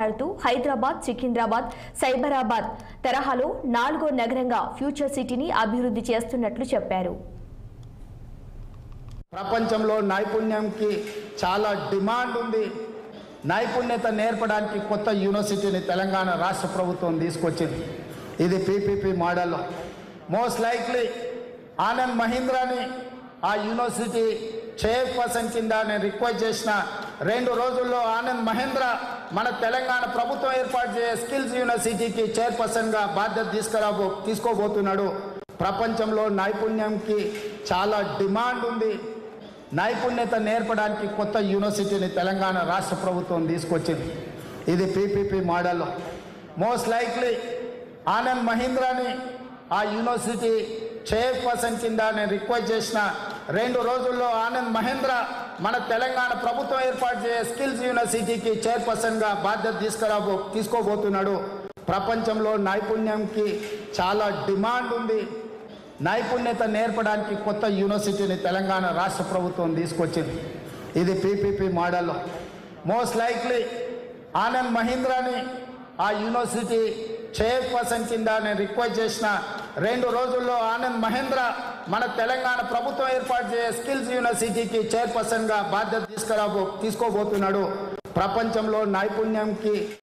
మాట్లాడుతూ హైదరాబాద్, సికింద్రాబాద్, సైబరాబాద్ తరహాలో 4వ నగరంగా ఫ్యూచర్ సిటీని అభివృద్ధి చేస్తున్నట్లు చెప్పారు. ప్రపంచంలో నైపుణ్యంకి చాలా డిమాండ్ ఉంది. నైపుణ్యత నేర్పడానికి కొత్త యూనివర్సిటీని తెలంగాణ రాష్ట్ర ప్రభుత్వం తీసుకొచ్చింది. ఇది పీపీపీ మోడల్లో. మోస్ట్ లైక్లీ ఆనంద్ మహీంద్రాని ఆ యూనివర్సిటీ చైర్పర్సన్ కింద నేను రిక్వెస్ట్ చేసిన 2 రోజుల్లో ఆనంద్ మహేంద్ర మన తెలంగాణ ప్రభుత్వం ఏర్పాటు చేసే స్కిల్స్ యూనివర్సిటీకి చైర్పర్సన్గా బాధ్యత తీసుకోబోతున్నాడు. ప్రపంచంలో నైపుణ్యంకి చాలా డిమాండ్ ఉంది. నైపుణ్యత నేర్పడానికి కొత్త యూనివర్సిటీని తెలంగాణ రాష్ట్ర ప్రభుత్వం తీసుకొచ్చింది. ఇది పీపీపీ మోడల్లో. మోస్ట్ లైక్లీ ఆనంద్ మహీంద్రాని ఆ యూనివర్సిటీ చైర్పర్సన్ కింద నేను రిక్వెస్ట్ చేసిన 2 రోజుల్లో ఆనంద్ మహేంద్ర మన తెలంగాణ ప్రభుత్వం ఏర్పాటు చేసే స్కిల్స్ యూనివర్సిటీకి చైర్పర్సన్గా బాధ్యత తీసుకోబోతున్నాడు. ప్రపంచంలో నైపుణ్యంకి చాలా డిమాండ్ ఉంది. నైపుణ్యత నేర్పడానికి కొత్త యూనివర్సిటీని తెలంగాణ రాష్ట్ర ప్రభుత్వం తీసుకొచ్చింది. ఇది పీపీపీ మోడల్లో. మోస్ట్ లైక్లీ ఆనంద్ మహీంద్రాని ఆ యూనివర్సిటీ చైర్పర్సన్ కింద నేను రిక్వెస్ట్ చేసిన 2 రోజుల్లో ఆనంద్ మహేంద్ర మన తెలంగాణ ప్రభుత్వం ఏర్పాటు చేసే స్కిల్స్ యూనివర్సిటీకి చైర్పర్సన్గా బాధ్యత తీసుకోబోతున్నాడు. ప్రపంచంలో నైపుణ్యంకి